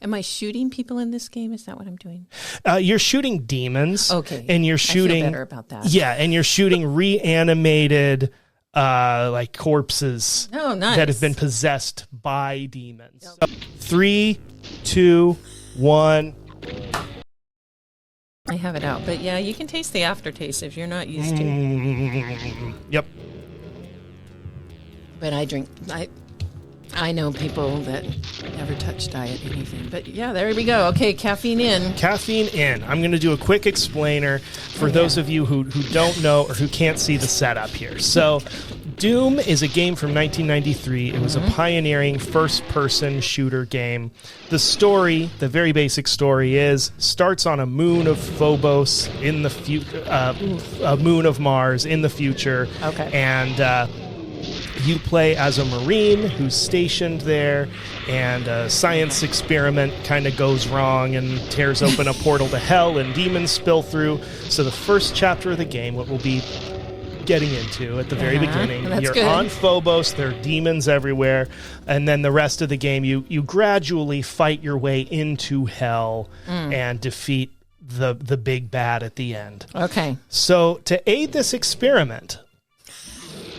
Am I shooting people in this game? Is that what I'm doing? You're shooting demons. Okay. And you're shooting... I feel better about that. Yeah, and you're shooting reanimated like corpses that have been possessed by demons. So, 3, 2, 1... I have it out, but yeah, you can taste the aftertaste if you're not used to. Yep. But I know people that never touch diet anything. But yeah, there we go. Okay, caffeine in. Caffeine in. I'm going to do a quick explainer for those of you who don't know or who can't see the setup here. So, Doom is a game from 1993. It was a pioneering first-person shooter game. The story, the very basic story starts on a moon of Phobos in the future, a moon of Mars in the future. Okay. And you play as a Marine who's stationed there, and a science experiment kind of goes wrong and tears open a portal to hell, and demons spill through. So the first chapter of the game, what we'll be getting into at the very beginning, you're good. on Phobos, there are demons everywhere, and then the rest of the game, you gradually fight your way into hell and defeat the big bad at the end. Okay. So to aid this experiment,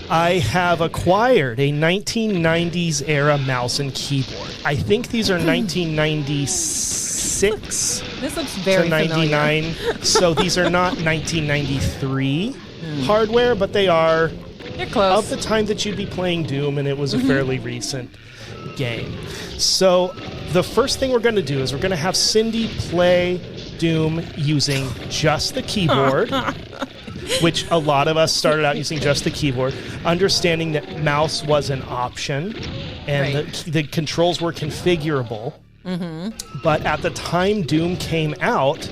I have acquired a 1990s era mouse and keyboard. I think these are 1996 This looks very to 99. So these are not 1993 hardware, but they are You're close. of the time that you'd be playing Doom, and it was a fairly recent game. So the first thing we're going to do is we're going to have Cindy play Doom using just the keyboard. Which a lot of us started out using just the keyboard, understanding that mouse was an option and the controls were configurable. But at the time Doom came out,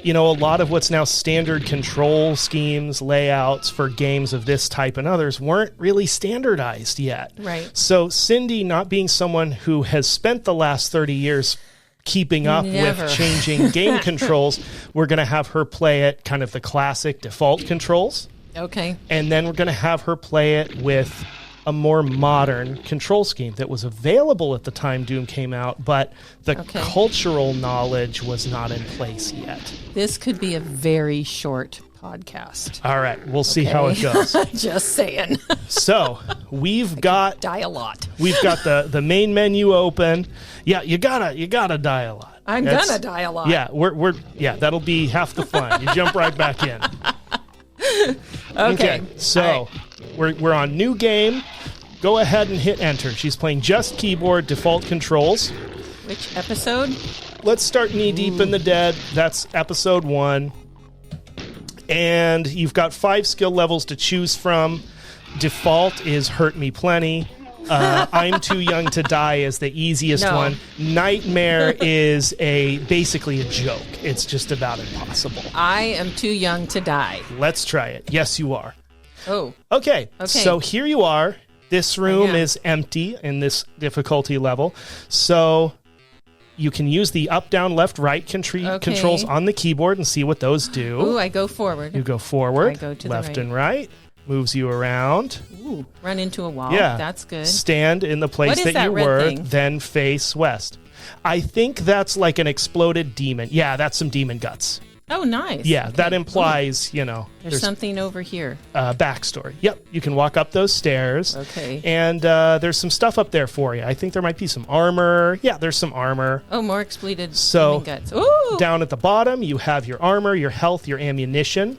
a lot of what's now standard control schemes, layouts for games of this type and others weren't really standardized yet. Right. So Cindy, not being someone who has spent the last 30 years keeping up with changing game controls, we're going to have her play it kind of the classic default controls. Okay. And then we're going to have her play it with a more modern control scheme that was available at the time Doom came out, but the cultural knowledge was not in place yet. This could be a very short podcast. All right, we'll see how it goes. Just saying. So we've got die a lot. We've got the main menu open. Yeah, you gotta die a lot. I'm gonna die a lot. Yeah, we're that'll be half the fun. You jump right back in. Okay. So we're on new game. Go ahead and hit enter. She's playing just keyboard default controls. Which episode? Let's start knee deep in the dead. That's episode 1. And you've got 5 skill levels to choose from. Default is Hurt Me Plenty. I'm Too Young to Die is the easiest one. Nightmare is basically a joke. It's just about impossible. I am too young to die. Let's try it. Yes, you are. Oh. Okay. So here you are. This room is empty in this difficulty level. So you can use the up, down, left, right controls on the keyboard and see what those do. Ooh, I go forward. You go forward. I go to left the right. and right. Moves you around. Ooh, run into a wall. Yeah. That's good. Stand in the place that you were, then face west. I think that's like an exploded demon. Yeah, that's some demon guts. Oh, nice. Yeah, that implies, there's something over here. Backstory. Yep, you can walk up those stairs. Okay. And there's some stuff up there for you. I think there might be some armor. Yeah, there's some armor. Oh, more exploded demon guts. Ooh! Down at the bottom, you have your armor, your health, your ammunition.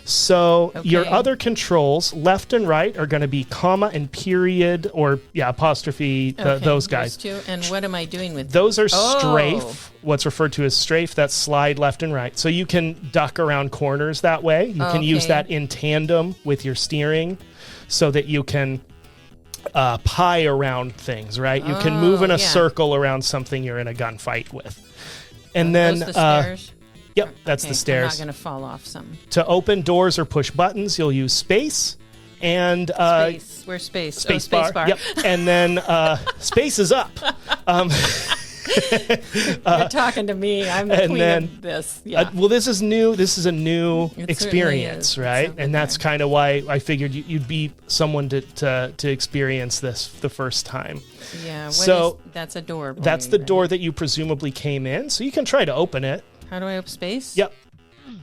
So your other controls, left and right, are going to be comma and period or apostrophe, those guys. Those two. And what am I doing with those? Are strafe, what's referred to as strafe. That's slide left and right. So you can duck around corners that way. You can use that in tandem with your steering so that you can pie around things, right? You can move in a circle around something you're in a gunfight with. And then... the stairs? Yep, that's the stairs. I'm not going to fall off something. To open doors or push buttons, you'll use space and space. Where's space? Space bar. Yep, and then space is up. You're talking to me. I'm the queen of this. Yeah. Well, this is new. This is a new It experience, certainly is. right? It's And that's kind of why I figured you'd be someone to experience this the first time. Yeah. That's a door. Boy, That's the right? door that you presumably came in, so you can try to open it. How do I open space? Yep.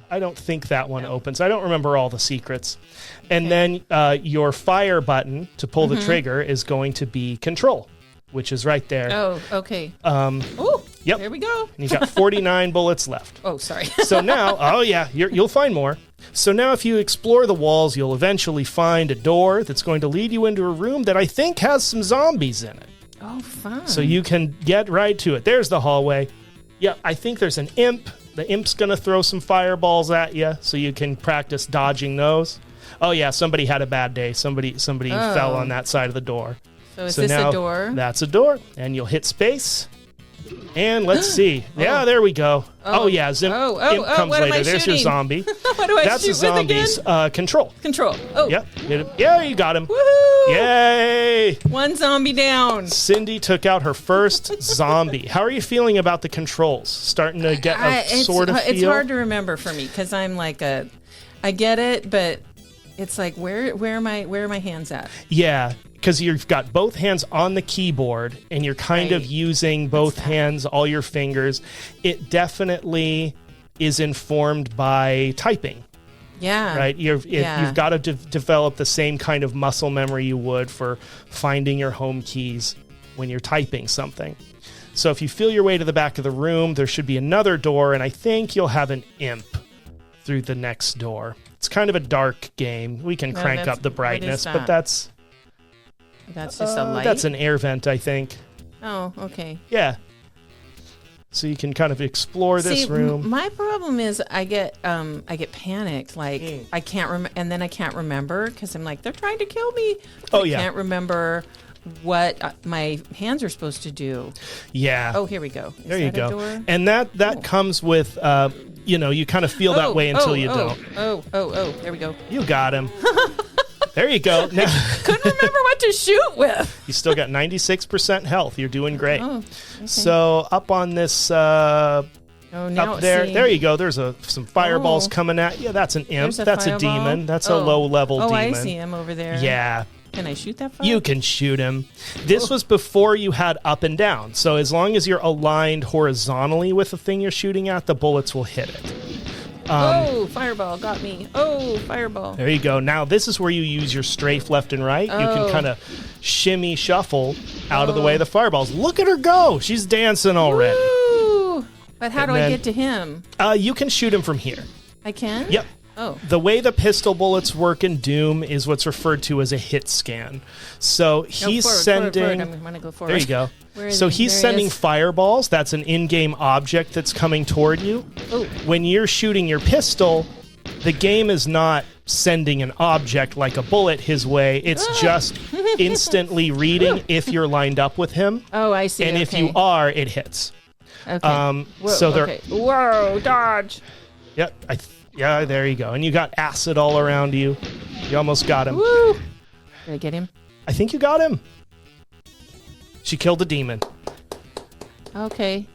I don't think that one opens. I don't remember all the secrets. And Okay. then your fire button to pull the trigger is going to be control, which is right there. Oh, okay. Yep. There we go. And you got 49 bullets left. Oh, sorry. So now, oh yeah, you'll find more. So now if you explore the walls, you'll eventually find a door that's going to lead you into a room that I think has some zombies in it. Oh, fun. So you can get right to it. There's the hallway. Yeah, I think there's an imp. The imp's going to throw some fireballs at you, so you can practice dodging those. Oh yeah, somebody had a bad day. Somebody fell on that side of the door. So is this now a door? That's a door, and you'll hit space. And let's see. Yeah, there we go. Oh yeah, imp comes what am I later. There's your shooting? zombie. What do I That's shoot a zombie's with again? control. Control. Oh. Yep. Yeah, you got him. Woohoo! Yay! One zombie down. Cindy took out her first zombie. How are you feeling about the controls? Starting to get a sort of feel? It's hard to remember for me because I'm like I get it, but it's like where are my hands at? Yeah, because you've got both hands on the keyboard and you're kind of Right. using both hands, all your fingers. It definitely is informed by typing. Yeah. Right, you've got to develop the same kind of muscle memory you would for finding your home keys when you're typing something. So if you feel your way to the back of the room, there should be another door, and I think you'll have an imp through the next door. It's kind of a dark game. We can crank up the brightness, but that's just a light. that's an air vent, I think. Oh, okay. Yeah. So you can kind of explore this room. My problem is I get panicked. Like I can't remember, and then I can't remember because I'm like they're trying to kill me. Oh, I yeah. can't remember what my hands are supposed to do. Yeah. Oh, here we go. Is There you that a go. door? And that comes with, you kind of feel that way until you don't. Oh, there we go. You got him. There you go. Now Couldn't remember what to shoot with. you still got 96% health. You're doing great. Oh, okay. So up on this, now up there, see. there you go. There's some fireballs Oh. coming at you. That's an imp. There's a That's a fireball. demon. That's a low-level Oh, demon. I see him over there. Yeah. Can I shoot that far? You can shoot him. This was before you had up and down. So as long as you're aligned horizontally with the thing you're shooting at, the bullets will hit it. Oh, fireball got me. Oh, fireball. There you go. Now this is where you use your strafe left and right. You can Oh. kind of shimmy, shuffle out of the way of the fireballs. Look at her go. She's dancing already. Woo! But how And do I then- get to him? You can shoot him from here. I can? Yep. Oh. The way the pistol bullets work in Doom is what's referred to as a hit scan. So he's forward, sending. forward. I'm going to go forward. There you go. Where is So he? he's There he sending is. fireballs. That's an in-game object that's coming toward you. Oh. When you're shooting your pistol, the game is not sending an object like a bullet his way. It's just instantly reading if you're lined up with him. Oh, I see. And if you are, it hits. Okay. Whoa, so they're okay. Whoa, dodge. Yep. Yeah, there you go. And you got acid all around you. You almost got him. Woo! Did I get him? I think you got him. She killed a demon. Okay.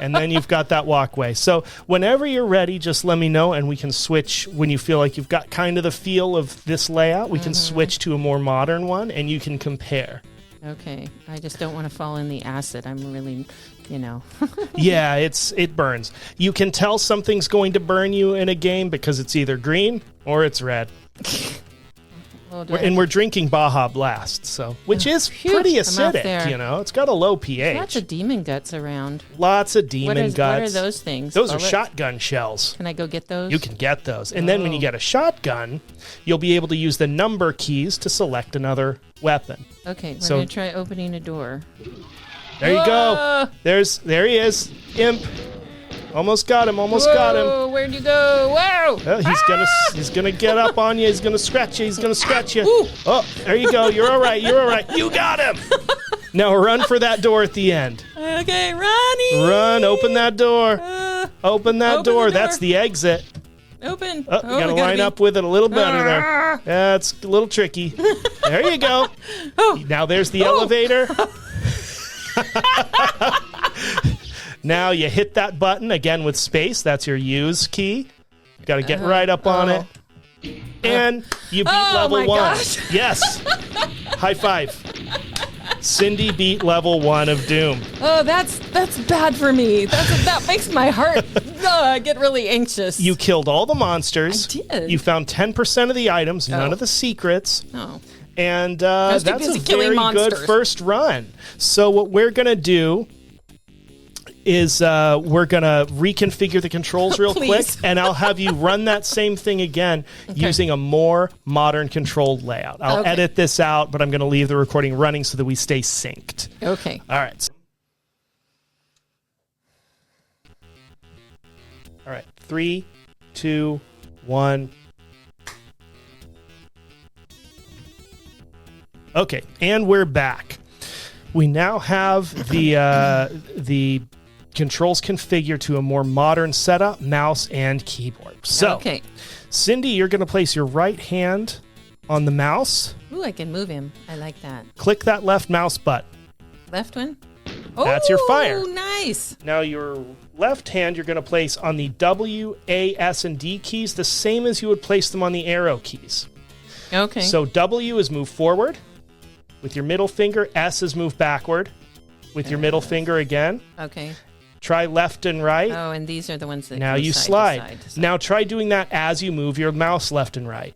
And then you've got that walkway. So whenever you're ready, just let me know and we can switch. When you feel like you've got kind of the feel of this layout, we can switch to a more modern one and you can compare. Okay. I just don't want to fall in the acid. I'm really, Yeah, it burns. You can tell something's going to burn you in a game because it's either green or it's red. Well, And we're drinking Baja Blast, which is pretty I'm out acidic, there. It's got a low pH. lots of demon guts around. Lots of demon What guts. are those things? Those are Bullets? shotgun shells. Can I go get those? You can get those. And then when you get a shotgun, you'll be able to use the number keys to select another weapon. Okay, we're So- going to try opening a door. There you go. Whoa! There he is. Imp. Almost got him. Almost got him. Whoa, where'd you go? Whoa! Oh, he's gonna get up on you. He's gonna scratch you. He's gonna scratch you. Ooh. Oh, there you go. You're all right. You're all right. You got him. Now run for that door at the end. Okay, Ronnie! Run. Open that door. Open that Open door. the door. That's the exit. Open! Oh, you gotta line up with it a little better there. Ah. That's a little tricky. There you go. Oh. Now there's the elevator. Now you hit that button again with space. That's your use key. Got to get right up on it. And you beat level 1. Gosh. Yes. High five. Cindy beat level 1 of Doom. Oh, that's bad for me. That makes my heart get really anxious. You killed all the monsters. I did. You found 10% of the items, none of the secrets. Oh. And was too that's busy a killing very monsters. good first run. So what we're going to do is we're going to reconfigure the controls real quick, and I'll have you run that same thing again using a more modern controlled layout. I'll edit this out, but I'm going to leave the recording running so that we stay synced. Okay. All right. All right. 3, 2, 1. Okay, and we're back. We now have the controls configured to a more modern setup, mouse and keyboard. So, Cindy, you're going to place your right hand on the mouse. Ooh, I can move him. I like that. Click that left mouse button. Left one? That's your fire. Oh, nice. Now your left hand you're going to place on the W, A, S, and D keys, the same as you would place them on the arrow keys. Okay. So W is move forward with your middle finger. S is move backward with your middle finger again. Okay. Try left and right. Oh, and these are the ones that now go you side slide. to side to side. Now try doing that as you move your mouse left and right.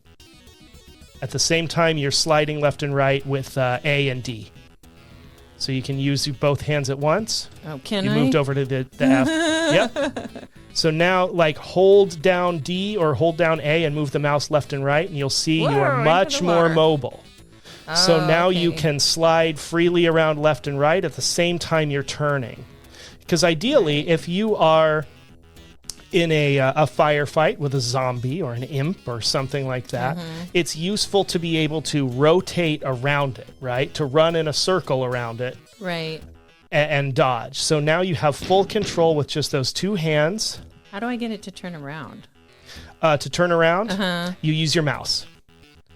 At the same time, you're sliding left and right with A and D. So you can use both hands at once. Oh, can you I? moved over to the F. Yep. So now, like, hold down D or hold down A and move the mouse left and right, and you'll see you are much more mobile. So now you can slide freely around left and right at the same time you're turning. Because ideally, if you are in a firefight with a zombie or an imp or something like that, it's useful to be able to rotate around it, right? To run in a circle around it. Right. And dodge. So now you have full control with just those two hands. How do I get it to turn around? To turn around, you use your mouse.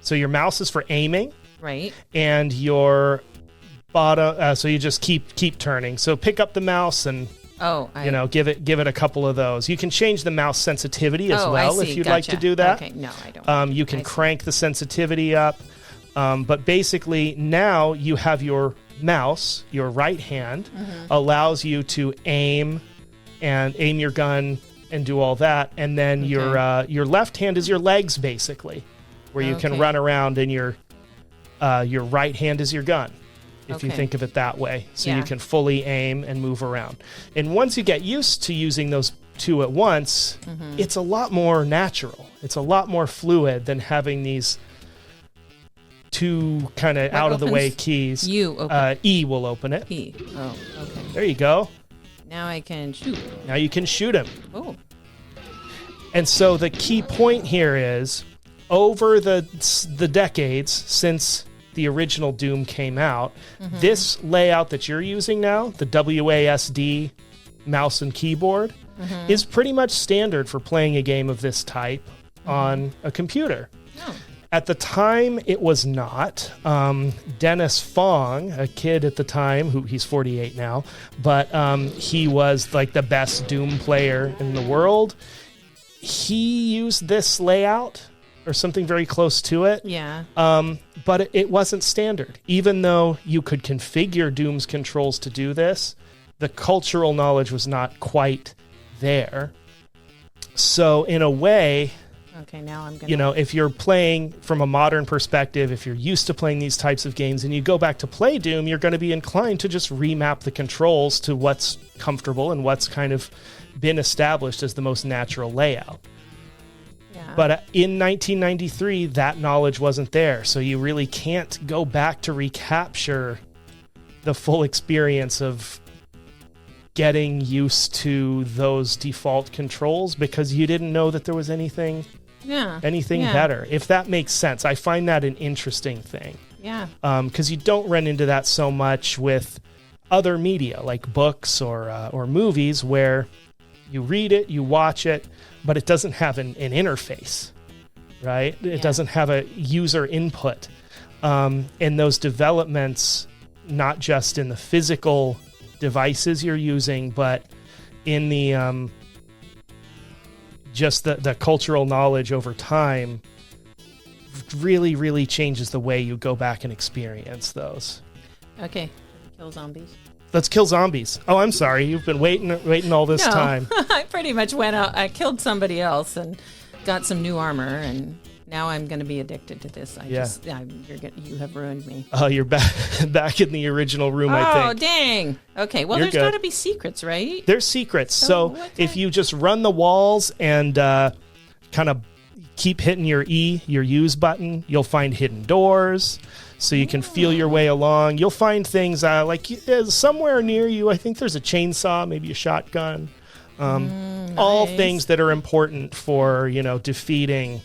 So your mouse is for aiming. Right. And your bottom, so you just keep turning. So pick up the mouse and give it a couple of those. You can change the mouse sensitivity as well if you'd like to do that. Okay, no, I don't. You can crank the sensitivity up. But basically now you have your mouse, your right hand allows you to aim your gun and do all that. And then your left hand is your legs basically, where you can run around, and your right hand is your gun, if you think of it that way. So you can fully aim and move around. And once you get used to using those two at once, it's a lot more natural. It's a lot more fluid than having these two kind of out-of-the-way keys. E will open it. E. Oh, okay. There you go. Now I can shoot. Now you can shoot him. Oh. And so the key point here is, over the decades since the original Doom came out, this layout that you're using now, the WASD mouse and keyboard, is pretty much standard for playing a game of this type on a computer. Oh. At the time, it was not. Dennis Fong, a kid at the time, he's 48 now, but he was like the best Doom player in the world. He used this layout or something very close to it. Yeah. But it wasn't standard. Even though you could configure Doom's controls to do this, the cultural knowledge was not quite there. So in a way, okay, now I'm going to... if you're playing from a modern perspective, if you're used to playing these types of games and you go back to play Doom, you're going to be inclined to just remap the controls to what's comfortable and what's kind of been established as the most natural layout. Yeah. But in 1993, that knowledge wasn't there. So you really can't go back to recapture the full experience of getting used to those default controls because you didn't know that there was anything better. If that makes sense. I find that an interesting thing. Yeah. Because you don't run into that so much with other media like books or movies where you read it, you watch it, but it doesn't have an interface, right? It doesn't have a user input. And those developments, not just in the physical devices you're using, but in the just the cultural knowledge over time really, really changes the way you go back and experience those. Okay, kill zombies. Let's kill zombies. Oh, I'm sorry. You've been waiting all this time. I pretty much went out. I killed somebody else and got some new armor, and now I'm going to be addicted to this. You have ruined me. Oh, you're back in the original room, I Oh, think. dang. Okay, well, there's got to be secrets, right? There's secrets. So if you just run the walls and kind of keep hitting your use button, you'll find hidden doors. So you can feel your way along. You'll find things like somewhere near you. I think there's a chainsaw, maybe a shotgun. All things that are important for, defeating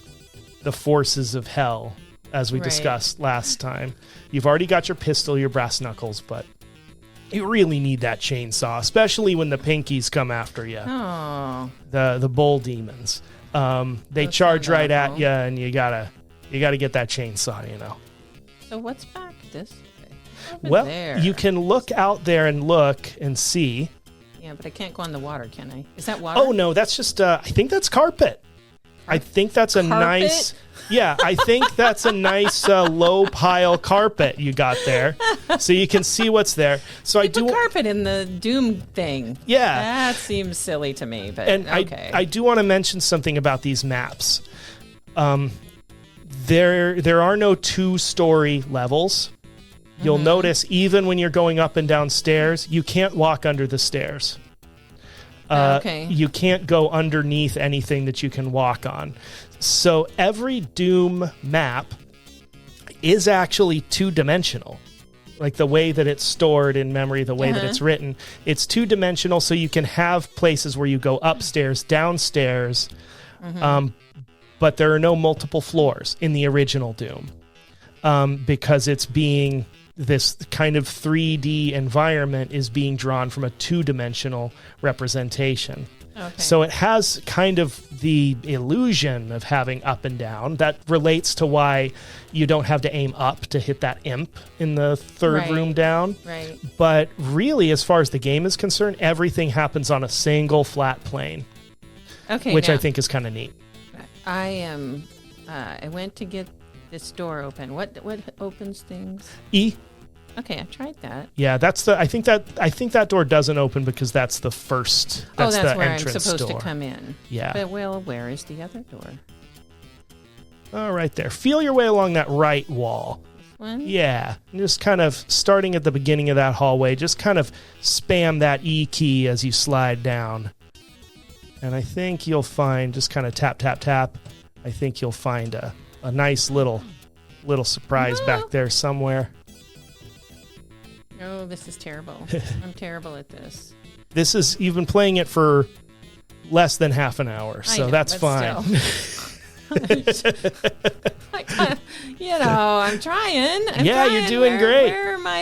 the forces of hell, as we discussed last time. You've already got your pistol, your brass knuckles, but you really need that chainsaw, especially when the pinkies come after you. Oh. The bull demons. They charge right at you, and you gotta get that chainsaw, So what's back this way? Well, there. you can look out there and look and see. Yeah, but I can't go in the water, can I? Is that water? Oh, no, that's just, I think that's carpet. I think that's a nice, I think that's a nice low pile carpet you got there. So you can see what's there. So I do carpet in the Doom thing. Yeah. That seems silly to me, but and okay. I do want to mention something about these maps. There are no 2-story levels. You'll notice even when you're going up and down stairs, you can't walk under the stairs. You can't go underneath anything that you can walk on. So every Doom map is actually 2-dimensional. Like the way that it's stored in memory, the way that it's written. It's 2-dimensional, so you can have places where you go upstairs, downstairs, but there are no multiple floors in the original Doom because it's being... This kind of 3D environment is being drawn from a 2-dimensional representation. Okay. So it has kind of the illusion of having up and down. That relates to why you don't have to aim up to hit that imp in the third room down. Right. But really, as far as the game is concerned, everything happens on a single flat plane. Okay. Which I think is kind of neat. I went to get this door open. What opens things? E. Okay, I tried that. Yeah, I think that door doesn't open because that's the first. That's that's the where I'm entrance supposed door. to come in. Yeah. But where is the other door? Oh, right there. Feel your way along that right wall. This one? Yeah. Just kind of starting at the beginning of that hallway, just kind of spam that E key as you slide down. And I think you'll find, just kind of tap, tap, tap, I think you'll find a nice little surprise back there somewhere. Oh, this is terrible. I'm terrible at this. You've been playing it for less than half an hour, so that's fine. I'm trying. You're doing great.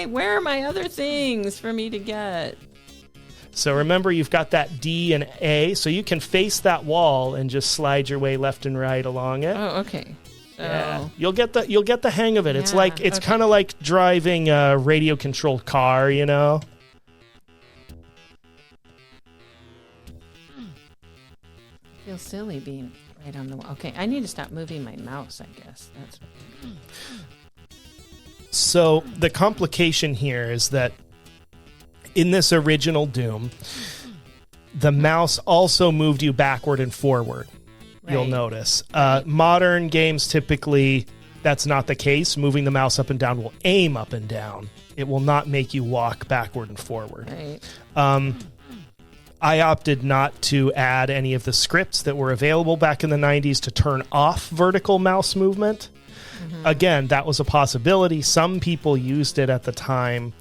Where are my other things for me to get? So remember, you've got that D and A, so you can face that wall and just slide your way left and right along it. Oh, okay. Yeah, you'll get the hang of it. It's kind of like driving a radio controlled car, I feel silly being right on the wall. Okay, I need to stop moving my mouse, I guess. So the complication here is that in this original Doom, the mouse also moved you backward and forward. You'll notice. Modern games, typically, that's not the case. Moving the mouse up and down will aim up and down. It will not make you walk backward and forward. Right. I opted not to add any of the scripts that were available back in the 90s to turn off vertical mouse movement. Again, that was a possibility. Some people used it at the time,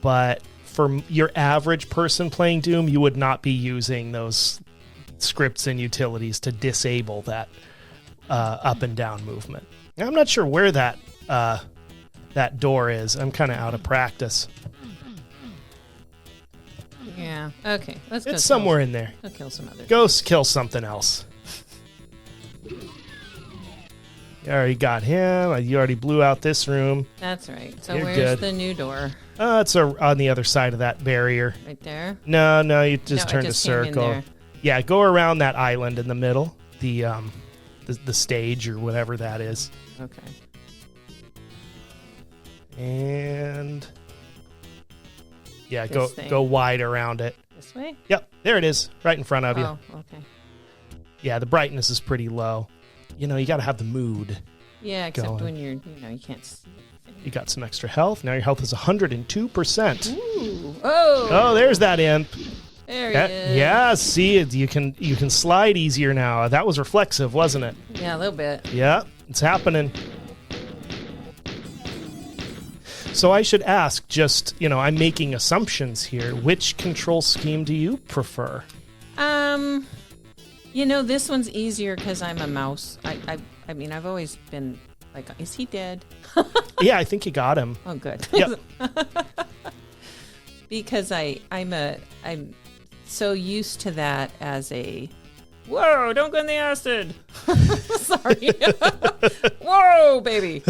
but for your average person playing Doom, you would not be using those scripts and utilities to disable that up and down movement. I'm not sure where that door is. I'm kind of out of practice. Yeah. Okay. Let's go. It's somewhere in there. Go kill some others. Go kill something else. already got him. You already blew out this room. That's right. So You're where's good. the new door? It's on the other side of that barrier. Right there? No, you just No, I turned just a came in circle. there. Yeah, go around that island in the middle. The stage or whatever that is. Okay. And yeah, This thing. go wide around it. This way? Yep, there it is, right in front of you. Oh, okay. Yeah, the brightness is pretty low. You got to have the mood. Yeah, except going. when you're, you can't see. You got some extra health. Now your health is 102%. Ooh. Oh. Oh, there's that imp. There he is. Yeah, see, you can slide easier now. That was reflexive, wasn't it? Yeah, a little bit. Yeah, it's happening. So I should ask, just, I'm making assumptions here. Which control scheme do you prefer? This one's easier because I'm a mouse. I mean, I've always been like, is he dead? Yeah, I think you got him. Oh, good. Yep. Because I'm so used to that as a, whoa, don't go in the acid. Sorry. Whoa, baby.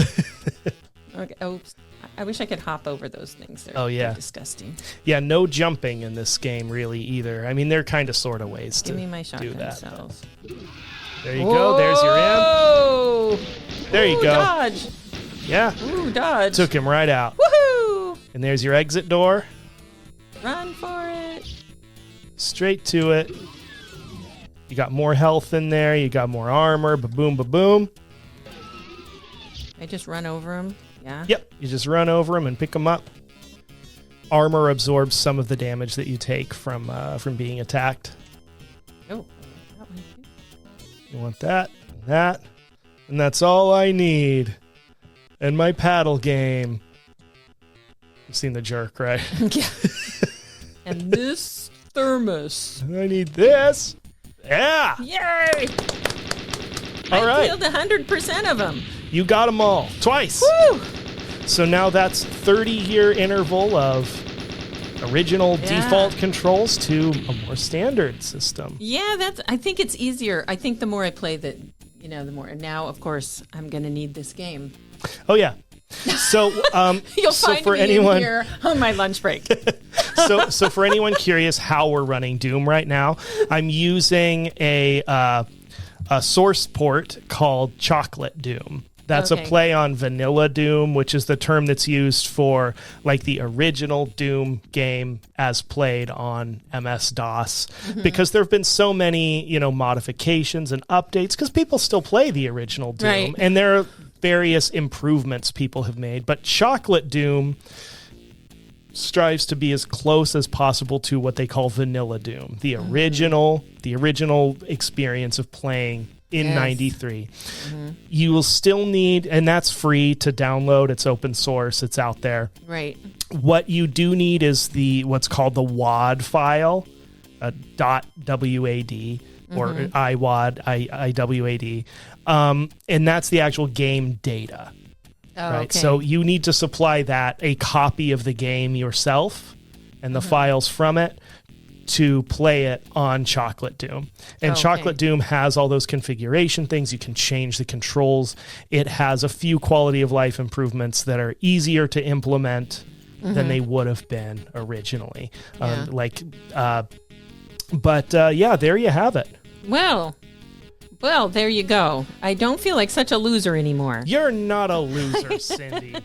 Okay. Oops. I wish I could hop over those things. They're disgusting. Yeah, no jumping in this game really either. I mean, they're kind of sort of ways Give to me my do shotgun that. cells. There you go. There's your imp. Whoa! There you Ooh, go. Dodge. Yeah. Ooh, dodge. Took him right out. Woohoo! And there's your exit door. Run for it. Straight to it. You got more health in there. You got more armor. Ba-boom, ba-boom. I just run over him. Yeah. Yep. You just run over them and pick them up. Armor absorbs some of the damage that you take from being attacked. Oh, that one too. You want that, and that's all I need. And my paddle game. You've seen The Jerk, right? Yeah. And this thermos. I need this. Yeah. Yay! All right. I killed 100% of them. You got them all twice. Woo! So now that's 30-year interval of original default controls to a more standard system. Yeah, I think it's easier. I think the more I play that, the more. And now, of course, I'm going to need this game. Oh yeah. So You'll so find for me anyone in here on my lunch break. so for anyone curious how we're running Doom right now, I'm using a source port called Chocolate Doom. That's a play on vanilla Doom, which is the term that's used for like the original Doom game as played on MS-DOS. Because there have been so many, modifications and updates because people still play the original Doom. Right. And there are various improvements people have made. But Chocolate Doom strives to be as close as possible to what they call vanilla Doom, the original experience of playing in 93. You will still need, and that's free to download. It's open source. It's out there. Right. What you do need is what's called the WAD file, .wad or IWAD, IWAD, and that's the actual game data. Oh, right. okay. So you need to supply a copy of the game yourself and the files from it to play it on Chocolate Doom. And Chocolate Doom has all those configuration things. You can change the controls. It has a few quality of life improvements that are easier to implement than they would have been originally. Yeah. There you have it. Well, there you go. I don't feel like such a loser anymore. You're not a loser, Cindy.